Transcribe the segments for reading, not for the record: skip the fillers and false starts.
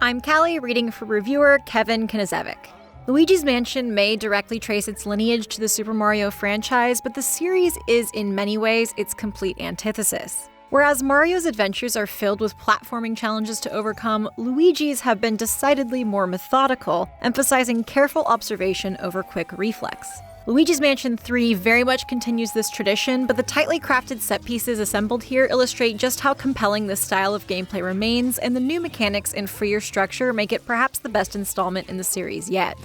I'm Callie, reading for reviewer Kevin Kanazevic. Luigi's Mansion may directly trace its lineage to the Super Mario franchise, but the series is in many ways its complete antithesis. Whereas Mario's adventures are filled with platforming challenges to overcome, Luigi's have been decidedly more methodical, emphasizing careful observation over quick reflex. Luigi's Mansion 3 very much continues this tradition, but the tightly crafted set pieces assembled here illustrate just how compelling this style of gameplay remains, and the new mechanics and freer structure make it perhaps the best installment in the series yet.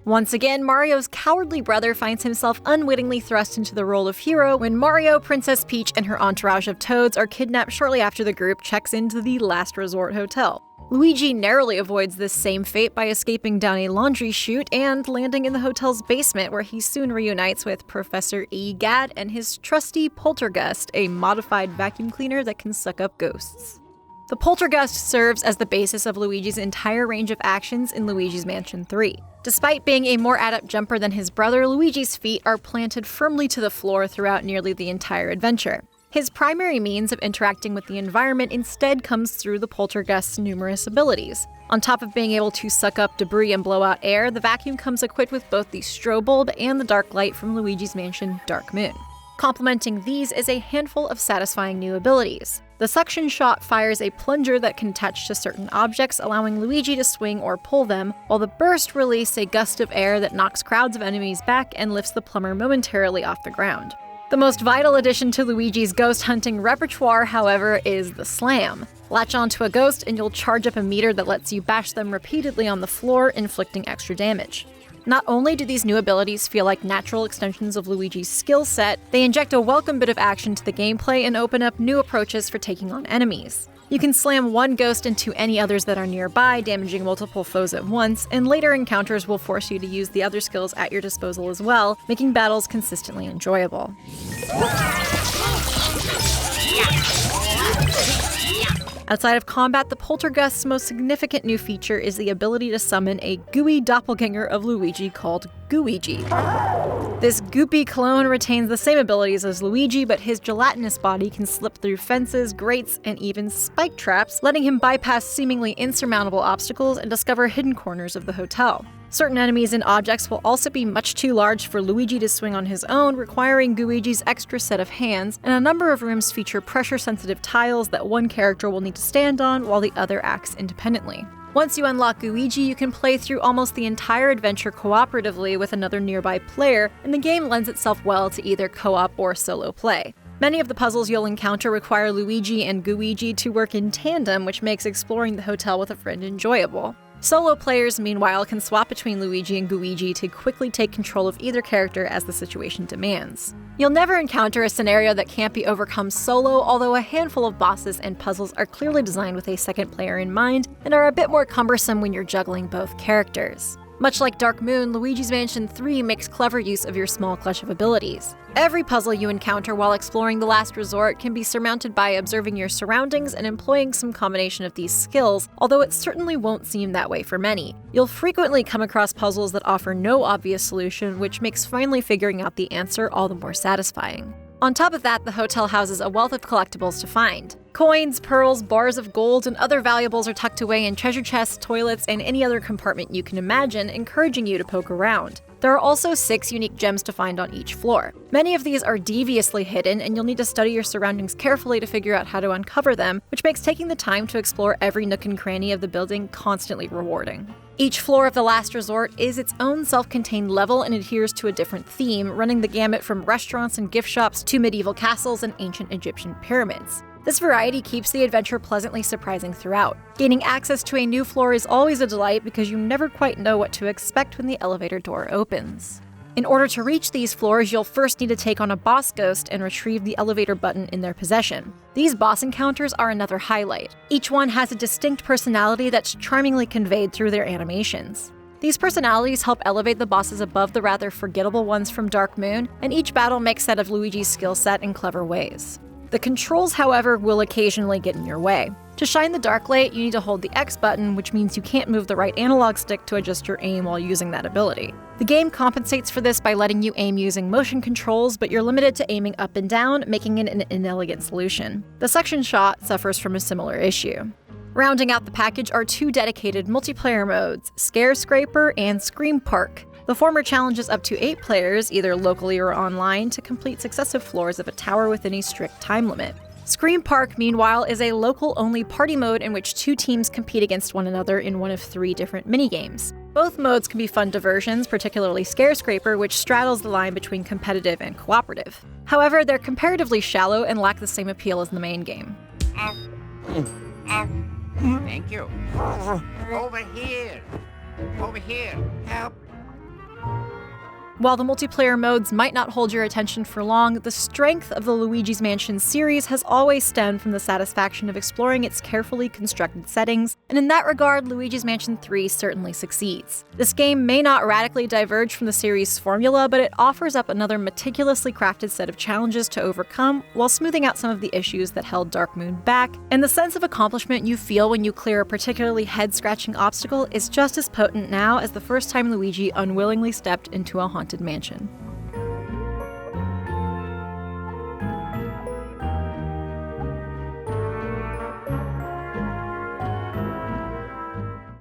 Once again, Mario's cowardly brother finds himself unwittingly thrust into the role of hero when Mario, Princess Peach, and her entourage of toads are kidnapped shortly after the group checks into the Last Resort Hotel. Luigi narrowly avoids this same fate by escaping down a laundry chute and landing in the hotel's basement, where he soon reunites with Professor Egad and his trusty Poltergust, a modified vacuum cleaner that can suck up ghosts. The Poltergust serves as the basis of Luigi's entire range of actions in Luigi's Mansion 3. Despite being a more adept jumper than his brother, Luigi's feet are planted firmly to the floor throughout nearly the entire adventure. His primary means of interacting with the environment instead comes through the Poltergust's numerous abilities. On top of being able to suck up debris and blow out air, the vacuum comes equipped with both the strobe bulb and the dark light from Luigi's Mansion Dark Moon. Complementing these is a handful of satisfying new abilities. The suction shot fires a plunger that can attach to certain objects, allowing Luigi to swing or pull them, while the burst releases a gust of air that knocks crowds of enemies back and lifts the plumber momentarily off the ground. The most vital addition to Luigi's ghost hunting repertoire, however, is the slam. Latch onto a ghost and you'll charge up a meter that lets you bash them repeatedly on the floor, inflicting extra damage. Not only do these new abilities feel like natural extensions of Luigi's skill set, they inject a welcome bit of action to the gameplay and open up new approaches for taking on enemies. You can slam one ghost into any others that are nearby, damaging multiple foes at once, and later encounters will force you to use the other skills at your disposal as well, making battles consistently enjoyable. Outside of combat, the Poltergust's most significant new feature is the ability to summon a gooey doppelganger of Luigi called Gooigi. This goopy clone retains the same abilities as Luigi, but his gelatinous body can slip through fences, grates, and even spike traps, letting him bypass seemingly insurmountable obstacles and discover hidden corners of the hotel. Certain enemies and objects will also be much too large for Luigi to swing on his own, requiring Gooigi's extra set of hands, and a number of rooms feature pressure-sensitive tiles that one character will need to stand on while the other acts independently. Once you unlock Gooigi, you can play through almost the entire adventure cooperatively with another nearby player, and the game lends itself well to either co-op or solo play. Many of the puzzles you'll encounter require Luigi and Gooigi to work in tandem, which makes exploring the hotel with a friend enjoyable. Solo players, meanwhile, can swap between Luigi and Gooigi to quickly take control of either character as the situation demands. You'll never encounter a scenario that can't be overcome solo, although a handful of bosses and puzzles are clearly designed with a second player in mind and are a bit more cumbersome when you're juggling both characters. Much like Dark Moon, Luigi's Mansion 3 makes clever use of your small clutch of abilities. Every puzzle you encounter while exploring the Last Resort can be surmounted by observing your surroundings and employing some combination of these skills, although it certainly won't seem that way for many. You'll frequently come across puzzles that offer no obvious solution, which makes finally figuring out the answer all the more satisfying. On top of that, the hotel houses a wealth of collectibles to find. Coins, pearls, bars of gold, and other valuables are tucked away in treasure chests, toilets, and any other compartment you can imagine, encouraging you to poke around. There are also 6 unique gems to find on each floor. Many of these are deviously hidden, and you'll need to study your surroundings carefully to figure out how to uncover them, which makes taking the time to explore every nook and cranny of the building constantly rewarding. Each floor of the Last Resort is its own self-contained level and adheres to a different theme, running the gamut from restaurants and gift shops to medieval castles and ancient Egyptian pyramids. This variety keeps the adventure pleasantly surprising throughout. Gaining access to a new floor is always a delight because you never quite know what to expect when the elevator door opens. In order to reach these floors, you'll first need to take on a boss ghost and retrieve the elevator button in their possession. These boss encounters are another highlight. Each one has a distinct personality that's charmingly conveyed through their animations. These personalities help elevate the bosses above the rather forgettable ones from Dark Moon, and each battle makes that of Luigi's skill set in clever ways. The controls, however, will occasionally get in your way. To shine the dark light, you need to hold the X button, which means you can't move the right analog stick to adjust your aim while using that ability. The game compensates for this by letting you aim using motion controls, but you're limited to aiming up and down, making it an inelegant solution. The suction shot suffers from a similar issue. Rounding out the package are 2 dedicated multiplayer modes, Scare Scraper and Scream Park. The former challenges up to 8 players, either locally or online, to complete successive floors of a tower within a strict time limit. Scream Park, meanwhile, is a local-only party mode in which 2 teams compete against one another in one of 3 different minigames. Both modes can be fun diversions, particularly Scare Scraper, which straddles the line between competitive and cooperative. However, they're comparatively shallow and lack the same appeal as the main game. Thank you. Over here! Over here! Help! While the multiplayer modes might not hold your attention for long, the strength of the Luigi's Mansion series has always stemmed from the satisfaction of exploring its carefully constructed settings, and in that regard, Luigi's Mansion 3 certainly succeeds. This game may not radically diverge from the series' formula, but it offers up another meticulously crafted set of challenges to overcome, while smoothing out some of the issues that held Dark Moon back, and the sense of accomplishment you feel when you clear a particularly head-scratching obstacle is just as potent now as the first time Luigi unwillingly stepped into a haunted mansion.